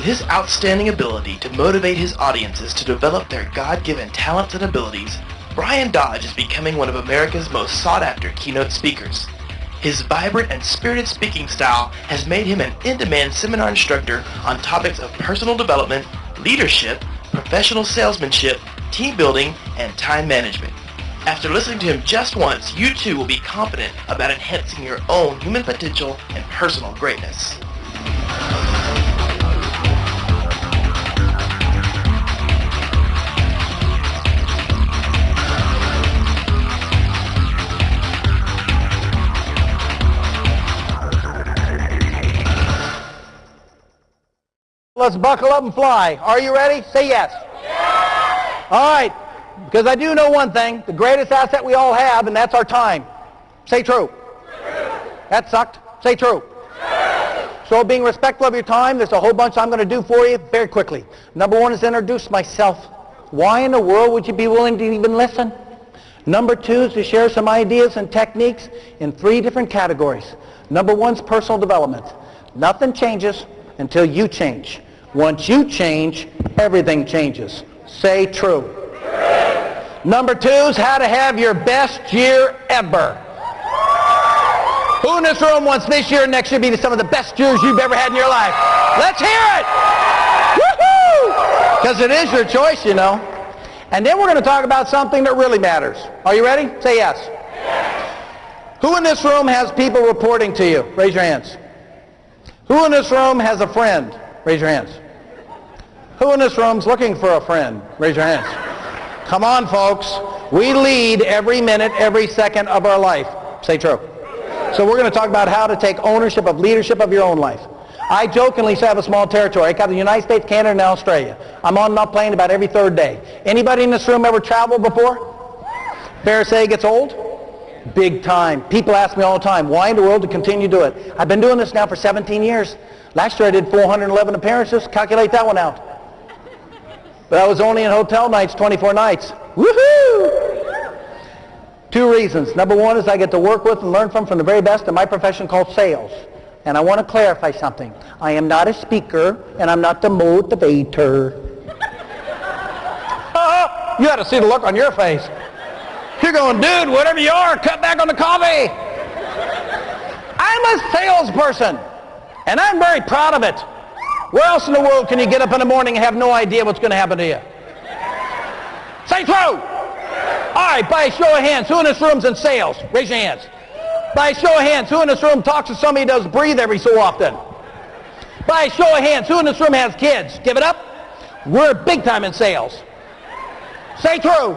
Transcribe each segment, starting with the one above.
his outstanding ability to motivate his audiences to develop their God-given talents and abilities, Brian Dodge is becoming one of America's most sought-after keynote speakers. His vibrant and spirited speaking style has made him an in-demand seminar instructor on topics of personal development, leadership, professional salesmanship, team building, and time management. After listening to him just once, you too will be confident about enhancing your own human potential and personal greatness. Let's buckle up and fly. Are you ready? Say yes. Yes. All right. Because I do know one thing, the greatest asset we all have, and that's our time. Say true. True. That sucked. Say true. True. So being respectful of your time, there's a whole bunch I'm going to do for you very quickly. Number one is introduce myself. Why in the world would you be willing to even listen? Number two is to share some ideas and techniques in 3 different categories. Number one is personal development. Nothing changes until you change. Once you change, everything changes. Say true. Number 2 is how to have your best year ever. Who in this room wants this year and next year to be some of the best years you've ever had in your life? Let's hear it! Woohoo! Because it is your choice, you know. And then we're going to talk about something that really matters. Are you ready? Say yes. Yes. Who in this room has people reporting to you? Raise your hands. Who in this room has a friend? Raise your hands. Who in this room is looking for a friend? Raise your hands. Come on, folks. We lead every minute, every second of our life. Say true. So we're going to talk about how to take ownership of leadership of your own life. I jokingly say I have a small territory. I cover the United States, Canada, and Australia. I'm on and off plane about every 3rd day. Anybody in this room ever traveled before? Fair to say it gets old? Big time. People ask me all the time, why in the world to continue to do it? I've been doing this now for 17 years. Last year I did 411 appearances. Calculate that one out. But I was only in hotel nights 24 nights. Woohoo! 2 reasons. Number one is I get to work with and learn from the very best in my profession called sales. And I want to clarify something. I am not a speaker and I'm not the motivator. You ought to see the look on your face. You're going, dude, whatever you are, cut back on the coffee. I'm a salesperson, and I'm very proud of it. Where else in the world can you get up in the morning and have no idea what's going to happen to you? Say true. All right, by a show of hands, who in this room's in sales? Raise your hands. By a show of hands, who in this room talks to somebody who does breathe every so often? By a show of hands, who in this room has kids? Give it up. We're big time in sales. Say true.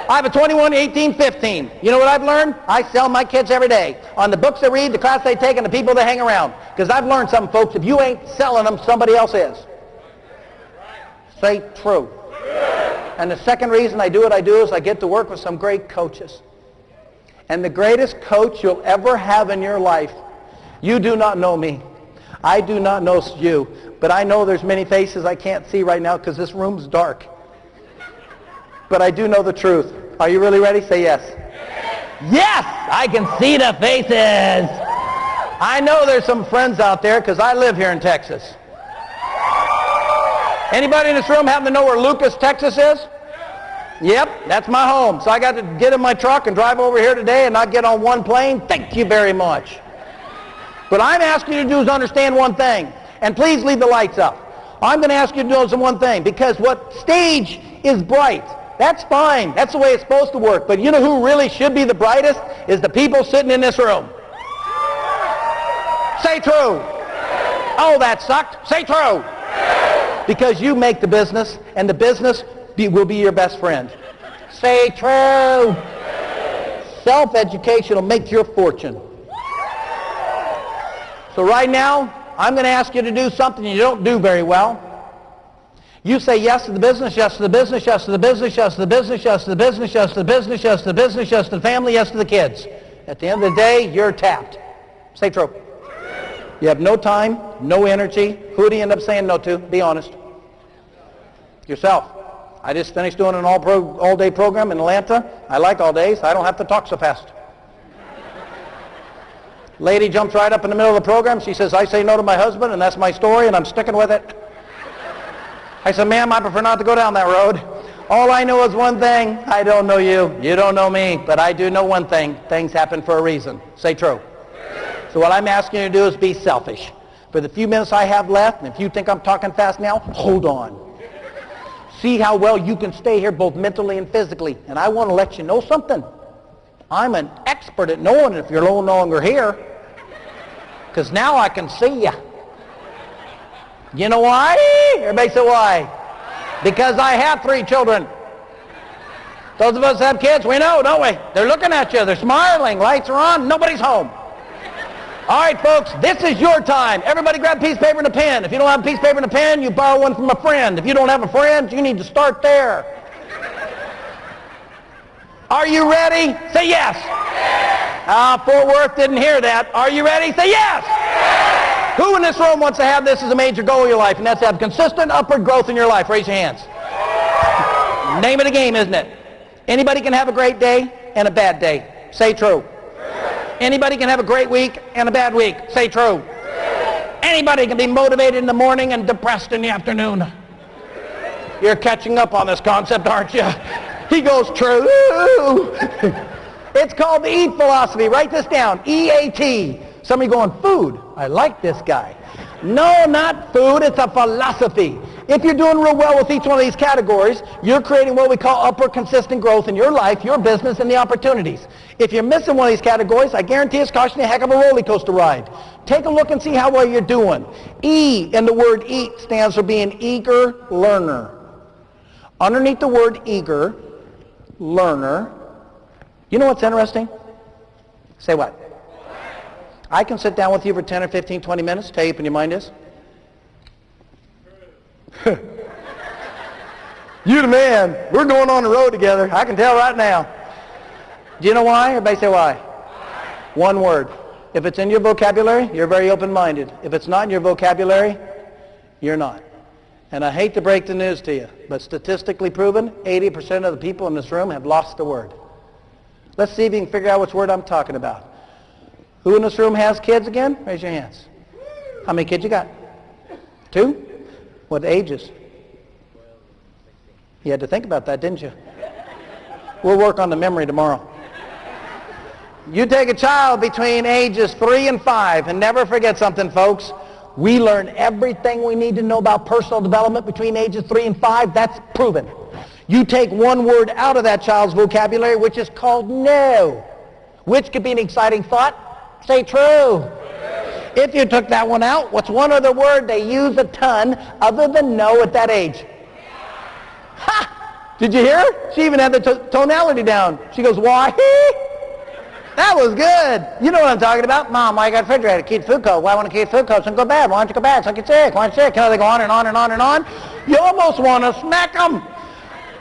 I have a 21, 18, 15. You know what I've learned? I sell my kids every day. On the books they read, the class they take, and the people they hang around. Because I've learned something, folks. If you ain't selling them, somebody else is. Say true. And the second reason I do what I do is I get to work with some great coaches. And the greatest coach you'll ever have in your life, you do not know me. I do not know you. But I know there's many faces I can't see right now because this room's dark. But I do know the truth. Are you really ready? Say yes. Yes! I can see the faces. I know there's some friends out there because I live here in Texas. Anybody in this room happen to know where Lucas, Texas is? Yep, that's my home. So I got to get in my truck and drive over here today and not get on one plane. Thank you very much. But I'm asking you to do is understand one thing. And please leave the lights up. I'm going to ask you to do one thing, because what stage is bright, that's fine. That's the way it's supposed to work. But you know who really should be the brightest? Is the people sitting in this room. Say true. Oh, that sucked. Say true. Because you make the business, and the business will be your best friend. Say true. Self-education will make your fortune. So right now, I'm going to ask you to do something you don't do very well. You say yes to the business, yes to the business, yes to the business, yes to the business, yes to the business, yes to the business, yes to the business, yes to the family, yes to the kids. At the end of the day, you're tapped. Say true. You have no time, no energy. Who do you end up saying no to? Be honest. Yourself. I just finished doing an all-day program in Atlanta. I like all days. I don't have to talk so fast. Lady jumps right up in the middle of the program. She says, I say no to my husband, and that's my story, and I'm sticking with it. I said, ma'am, I prefer not to go down that road. All I know is one thing. I don't know you. You don't know me. But I do know one thing. Things happen for a reason. Say true. So what I'm asking you to do is be selfish. For the few minutes I have left, and if you think I'm talking fast now, hold on. See how well you can stay here both mentally and physically. And I want to let you know something. I'm an expert at knowing if you're no longer here. Because now I can see you. You know why? Everybody say why? Because I have 3 children. Those of us that have kids, we know, don't we? They're looking at you. They're smiling. Lights are on. Nobody's home. All right, folks, this is your time. Everybody grab a piece of paper and a pen. If you don't have a piece of paper and a pen, you borrow one from a friend. If you don't have a friend, you need to start there. Are you ready? Say yes. Fort Worth didn't hear that. Are you ready? Say yes. Who in this room wants to have this as a major goal of your life, and that's to have consistent upward growth in your life? Raise your hands. Name of the game, isn't it? Anybody can have a great day and a bad day. Say true. Anybody can have a great week and a bad week. Say true. Anybody can be motivated in the morning and depressed in the afternoon. You're catching up on this concept, aren't you? He goes, true. It's called the EAT philosophy. Write this down. EAT. Somebody going, food. I like this guy. No, not food. It's a philosophy. If you're doing real well with each one of these categories, you're creating what we call upward consistent growth in your life, your business, and the opportunities. If you're missing one of these categories, I guarantee it's costing you a heck of a roller coaster ride. Take a look and see how well you're doing. E in the word eat stands for being eager learner. Underneath the word eager learner, you know what's interesting? Say what? I can sit down with you for 10 or 15, 20 minutes, tell you what your mind is. You the man. We're going on the road together. I can tell right now. Do you know why? Everybody say why. One word. If it's in your vocabulary, you're very open-minded. If it's not in your vocabulary, you're not. And I hate to break the news to you, but statistically proven, 80% of the people in this room have lost the word. Let's see if you can figure out which word I'm talking about. Who in this room has kids again? Raise your hands. How many kids you got? 2? What ages? You had to think about that, didn't you? We'll work on the memory tomorrow. You take a child between ages 3 and 5, and never forget something, folks. We learn everything we need to know about personal development between ages 3 and 5. That's proven. You take one word out of that child's vocabulary, which is called no, which could be an exciting thought. Say true. If you took that one out, what's one other word they use a ton other than no at that age? Ha! Did you hear her? She even had the tonality down. She goes, why? That was good. You know what I'm talking about. Mom, why you got a refrigerator? Keep food cold. Why I want to keep food cold? Don't go bad. Why don't you go bad? Don't get sick. Why don't you sick? You know, they go on and on and on and on. You almost want to smack them.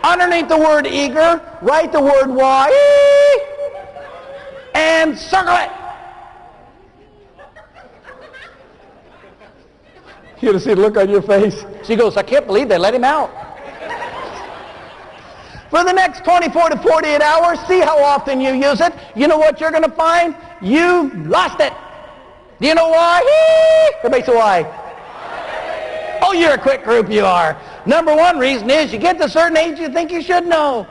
Underneath the word eager, write the word why and circle it. You ought to see the look on your face. She goes, I can't believe they let him out. For the next 24 to 48 hours, see how often you use it. You know what you're going to find? You lost it. Do you know why? Everybody say why? Oh, you're a quick group, you are. Number one reason is you get to a certain age you think you should know.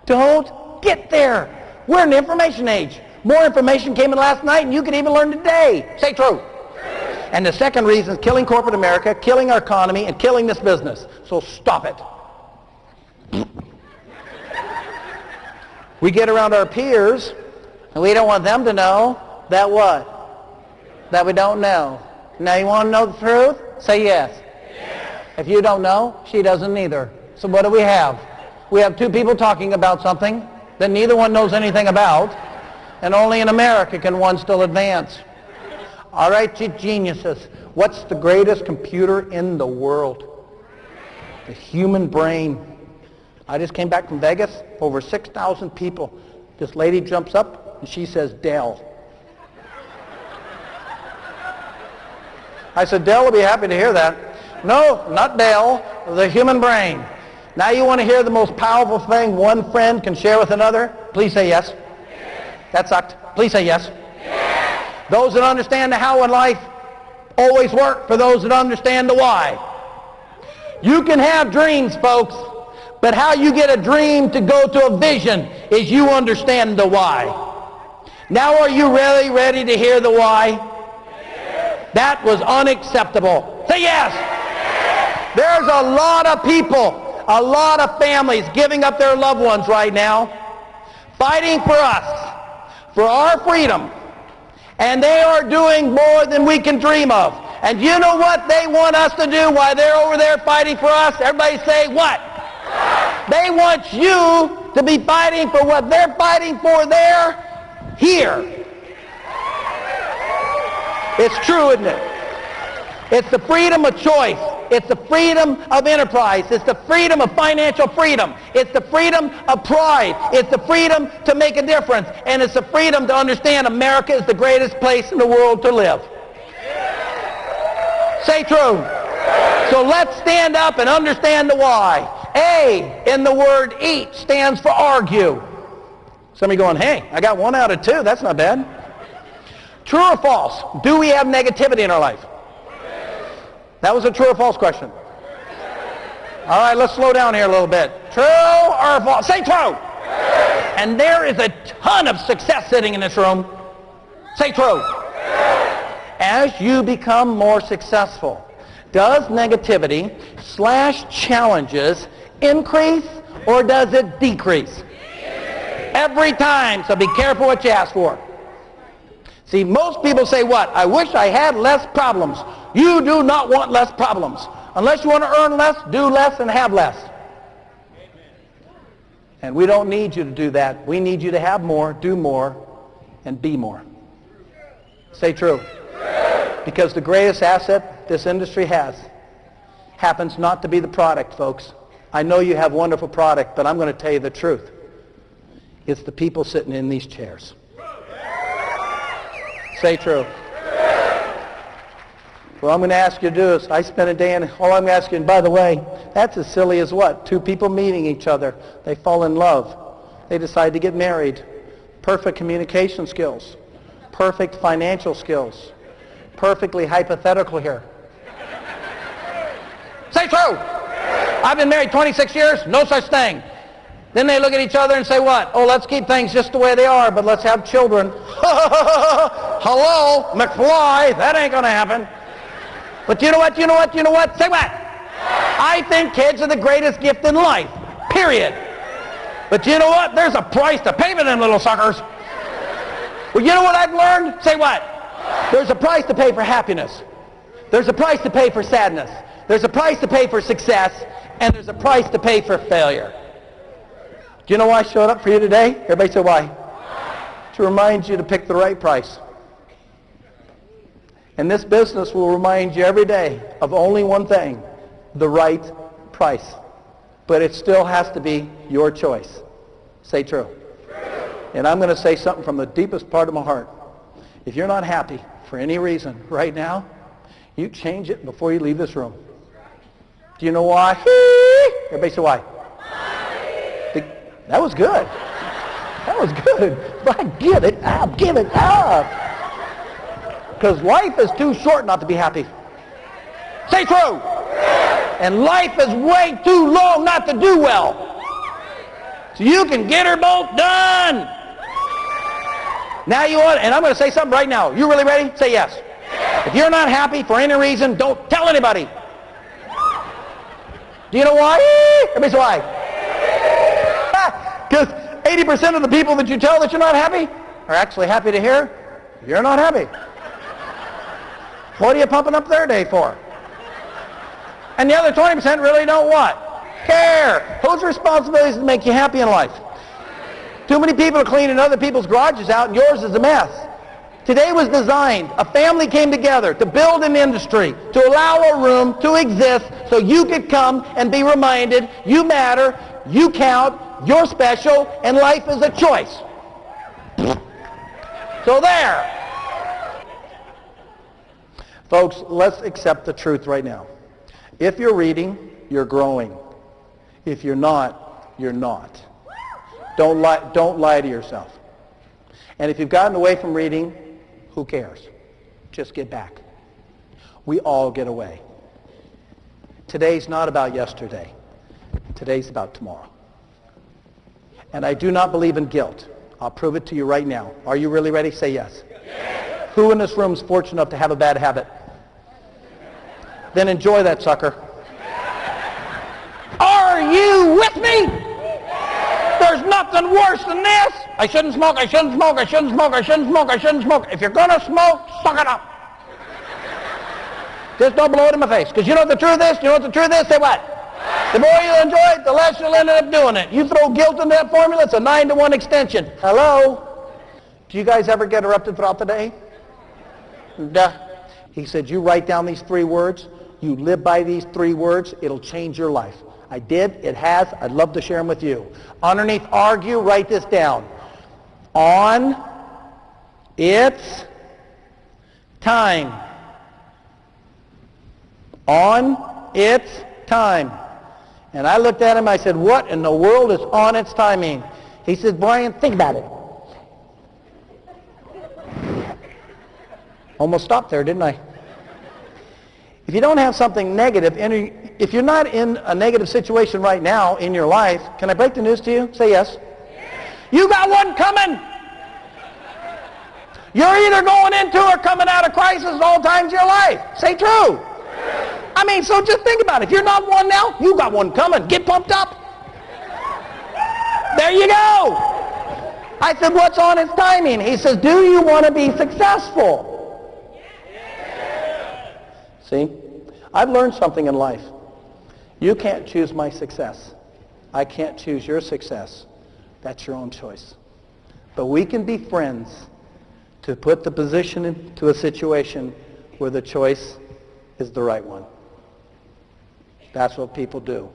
Don't get there. We're in the information age. More information came in last night and you can even learn today. Say true. And the second reason is killing corporate America, killing our economy, and killing this business. So stop it. We get around our peers, and we don't want them to know that what? That we don't know. Now you want to know the truth? Say yes. Yes. If you don't know, she doesn't either. So what do we have? We have 2 people talking about something that neither one knows anything about, and only in America can one still advance. All right, you geniuses. What's the greatest computer in the world? The human brain. I just came back from Vegas, over 6,000 people. This lady jumps up and she says, Dell. I said, Dell will be happy to hear that. No, not Dell, the human brain. Now you want to hear the most powerful thing one friend can share with another? Please say yes. That sucked. Please say yes. Those that understand the how in life always work for those that understand the why. You can have dreams, folks, but how you get a dream to go to a vision is you understand the why. Now are you really ready to hear the why? That was unacceptable. Say yes. There's a lot of people, a lot of families giving up their loved ones right now, fighting for us, for our freedom. And they are doing more than we can dream of. And you know what they want us to do while they're over there fighting for us? Everybody say what? They want you to be fighting for what they're fighting for there, here. It's true, isn't it? It's the freedom of choice. It's the freedom of enterprise. It's the freedom of financial freedom. It's the freedom of pride. It's the freedom to make a difference. And it's the freedom to understand America is the greatest place in the world to live. Say true. So let's stand up and understand the why. A in the word eat stands for argue. Some of you going, hey, I got 1 out of 2. That's not bad. True or false? Do we have negativity in our life? That was a true or false question. All right, let's slow down here a little bit. True or false? Say true. And there is a ton of success sitting in this room. Say true. As you become more successful, does negativity / challenges increase or does it decrease? Every time, so be careful what you ask for. See, most people say what? I wish I had less problems. You do not want less problems. Unless you want to earn less, do less, and have less. And we don't need you to do that. We need you to have more, do more, and be more. Say true. Because the greatest asset this industry has happens not to be the product, folks. I know you have wonderful product, but I'm going to tell you the truth. It's the people sitting in these chairs. Say true. What I'm going to ask you to do is, I spent a day and all I'm asking, and by the way, that's as silly as what? 2 people meeting each other. They fall in love. They decide to get married. Perfect communication skills. Perfect financial skills. Perfectly hypothetical here. Say true. I've been married 26 years, no such thing. Then they look at each other and say what? Oh, let's keep things just the way they are, but let's have children. Hello, McFly, that ain't going to happen. But you know what? Say what? I think kids are the greatest gift in life, period. But you know what? There's a price to pay for them little suckers. Well, you know what I've learned? Say what? There's a price to pay for happiness. There's a price to pay for sadness. There's a price to pay for success. And there's a price to pay for failure. Do you know why I showed up for you today? Everybody say why? To remind you to pick the right price. And this business will remind you every day of only one thing, the right price. But it still has to be your choice. Say true. And I'm going to say something from the deepest part of my heart. If you're not happy for any reason right now, you change it before you leave this room. Do you know why? Everybody say why? That was good. That was good. If I give it, I'll give it up. Because life is too short not to be happy. Say true. And life is way too long not to do well. So you can get her both done. Now you want, and I'm going to say something right now. You really ready? Say yes. If you're not happy for any reason, don't tell anybody. Do you know why? Everybody say why? Because 80% of the people that you tell that you're not happy are actually happy to hear you're not happy. What are you pumping up their day for? And the other 20% really don't what? Care. Whose responsibility is to make you happy in life? Too many people are cleaning other people's garages out and yours is a mess. Today was designed, a family came together to build an industry, to allow a room to exist so you could come and be reminded you matter, you count, you're special, and life is a choice. So there. Folks, let's accept the truth right now. If you're reading, you're growing. If you're not, you're not. Don't lie to yourself. And if you've gotten away from reading, who cares? Just get back. We all get away. Today's not about yesterday. Today's about tomorrow. And I do not believe in guilt. I'll prove it to you right now. Are you really ready? Say yes. Yes. Who in this room is fortunate enough to have a bad habit? Then enjoy that sucker. Are you with me? There's nothing worse than this. I shouldn't smoke, I shouldn't smoke, I shouldn't smoke, I shouldn't smoke, I shouldn't smoke. If you're going to smoke, suck it up. Just don't blow it in my face. Because you know what the truth is? You know what the truth is? Say what? The more you enjoy it, the less you'll end up doing it. You throw guilt into that formula, it's a 9-to-1 extension. Hello? Do you guys ever get erupted throughout the day? Duh. He said, you write down these 3 words. You live by these 3 words. It'll change your life. I did. It has. I'd love to share them with you. Underneath argue, write this down. On its time. On its time. And I looked at him, I said, what in the world is on its timing? He said, Brian, think about it. Almost stopped there, didn't I? If you don't have something negative, if you're not in a negative situation right now in your life, can I break the news to you? Say yes. You got one coming. You're either going into or coming out of crisis at all times of your life. Say true. I mean, so just think about it. If you're not one now, you got one coming. Get pumped up. There you go. I said, what's on its timing? He says, do you want to be successful? See, I've learned something in life. You can't choose my success. I can't choose your success. That's your own choice. But we can be friends to put the position into a situation where the choice is the right one. That's what people do.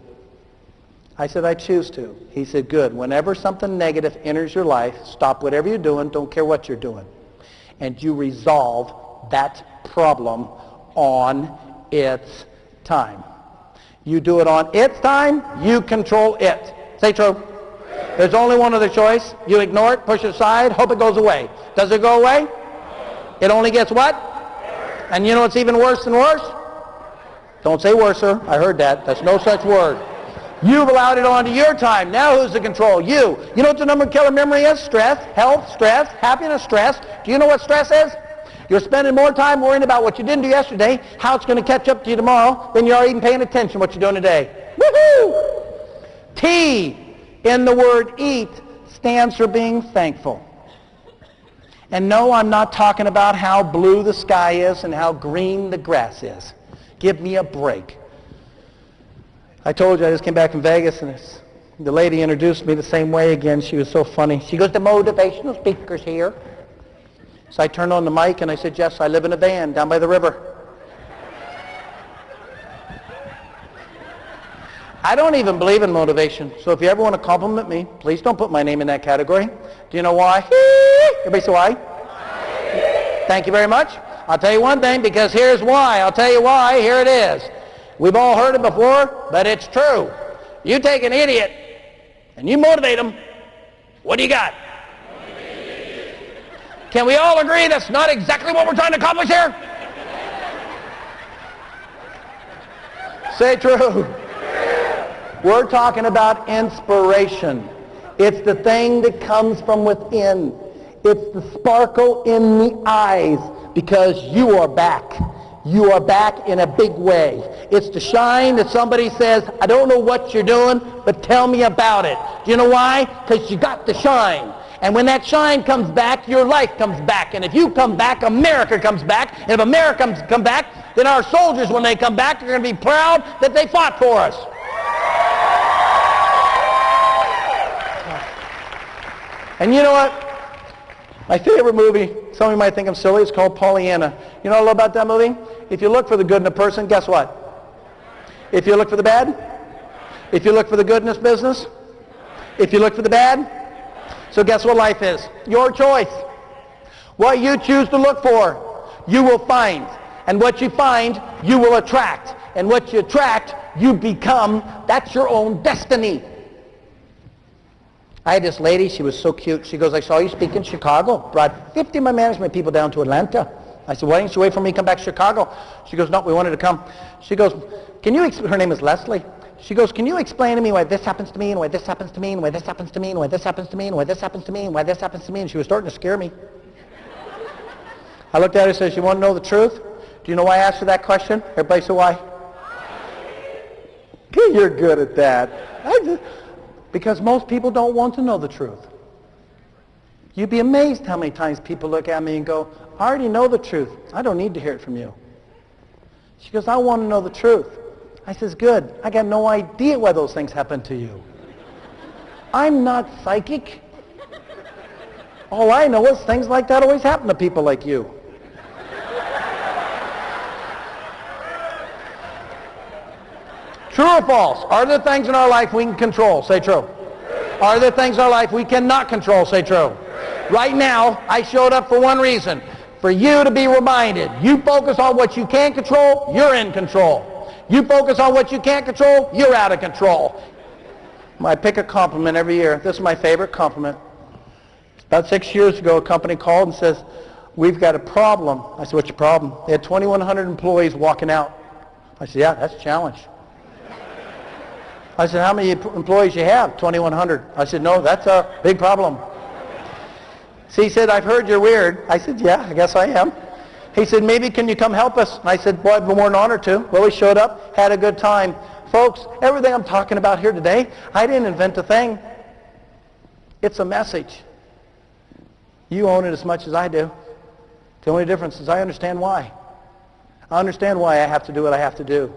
I said, I choose to. He said, good. Whenever something negative enters your life, stop whatever you're doing, don't care what you're doing. And you resolve that problem on its time. You do it on its time, you control it. Say true. There's only one other choice. You ignore it, push it aside, hope it goes away. Does it go away? It only gets what? And you know what's even worse than worse? Don't say worser. I heard that. That's no such word. You've allowed it onto your time. Now who's in control? You. You know what the number killer memory is? Stress, health, stress, happiness, stress. Do you know what stress is? You're spending more time worrying about what you didn't do yesterday, how it's going to catch up to you tomorrow, than you are even paying attention to what you're doing today. Woohoo! T in the word eat stands for being thankful. And no, I'm not talking about how blue the sky is and how green the grass is. Give me a break. I told you I just came back from Vegas, and the lady introduced me the same way again. She was so funny. She goes, the motivational speaker's here. So I turned on the mic and I said, yes, I live in a van down by the river. I don't even believe in motivation. So if you ever want to compliment me, please don't put my name in that category. Do you know why? Everybody say why? Thank you very much. I'll tell you one thing, because here's why. I'll tell you why. Here it is. We've all heard it before, but it's true. You take an idiot and you motivate him, what do you got? Can we all agree that's not exactly what we're trying to accomplish here? Say true. We're talking about inspiration. It's the thing that comes from within. It's the sparkle in the eyes, because you are back. You are back in a big way. It's the shine that somebody says, I don't know what you're doing, but tell me about it. Do you know why? Because you got the shine. And when that shine comes back, your life comes back. And if you come back, America comes back. And if America comes back, then our soldiers, when they come back, are going to be proud that they fought for us. And you know what? My favorite movie, some of you might think I'm silly, it's called Pollyanna. You know what I love about that movie? If you look for the good in a person, guess what? If you look for the bad, if you look for the good in this business, if you look for the bad, so guess what life is? Your choice. What you choose to look for, you will find. And what you find, you will attract. And what you attract, you become. That's your own destiny. I had this lady, she was so cute. She goes, I saw you speak in Chicago. Brought 50 of my management people down to Atlanta. I said, why didn't you wait for me to come back to Chicago? She goes, no, we wanted to come. She goes, her name is Leslie. She goes, can you explain to me why this happens to me and why this happens to me and why this happens to me and why this happens to me and why this happens to me and why this happens to me? And she was starting to scare me. I looked at her and said, you want to know the truth? Do you know why I asked her that question? Everybody say why? You're good at that. Because most people don't want to know the truth. You'd be amazed how many times people look at me and go, I already know the truth. I don't need to hear it from you. She goes, I want to know the truth. I says, good. I got no idea why those things happen to you. I'm not psychic. All I know is things like that always happen to people like you. True or false? Are there things in our life we can control? Say true. Are there things in our life we cannot control? Say true. Right now, I showed up for one reason. For you to be reminded. You focus on what you can control, you're in control. You focus on what you can't control, you're out of control. I pick a compliment every year. This is my favorite compliment. About 6 years ago, a company called and says, we've got a problem. I said, what's your problem? They had 2,100 employees walking out. I said, yeah, that's a challenge. I said, how many employees you have? 2,100. I said, no, that's a big problem. So he said, I've heard you're weird. I said, yeah, I guess I am. He said, maybe can you come help us? And I said, well, I'd be more than honored to. Well, we showed up, had a good time. Folks, everything I'm talking about here today, I didn't invent a thing. It's a message. You own it as much as I do. The only difference is I understand why. I understand why I have to do what I have to do.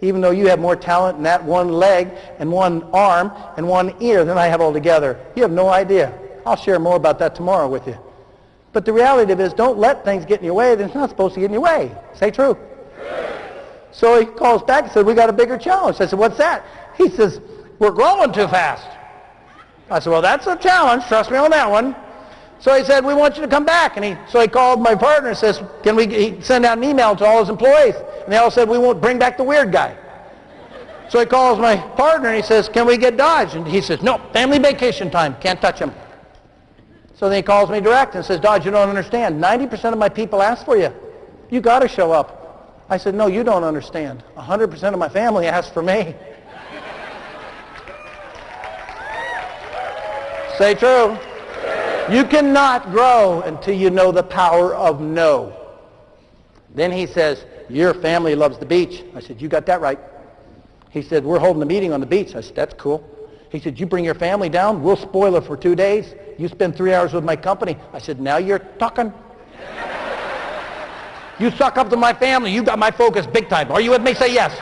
Even though you have more talent in that one leg and one arm and one ear than I have altogether. You have no idea. I'll share more about that tomorrow with you. But the reality of it is, don't let things get in your way. They're not supposed to get in your way. Say true. So he calls back and said, we got a bigger challenge. I said, what's that? He says, we're growing too fast. I said, well, that's a challenge. Trust me on that one. So he said, we want you to come back. And so he called my partner and says, can we send out an email to all his employees? And they all said, we won't bring back the weird guy. So he calls my partner and he says, can we get Dodge? And he says, no, family vacation time. Can't touch him. So then he calls me direct and says, Dodge, you don't understand. 90% of my people ask for you. You got to show up. I said, no, you don't understand. 100% of my family asked for me. Say true. You cannot grow until you know the power of no. Then he says, your family loves the beach. I said, you got that right. He said, we're holding a meeting on the beach. I said, that's cool. He said, you bring your family down, we'll spoil it for 2 days. You spend 3 hours with my company. I said, now you're talking. You suck up to my family. You got my focus big time. Are you with me? Say yes.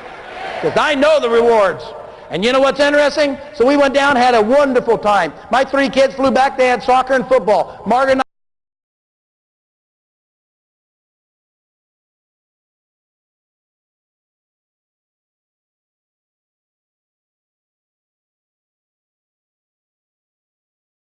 Because I know the rewards. And you know what's interesting? So we went down, had a wonderful time. My 3 kids flew back. They had soccer and football. Margaret and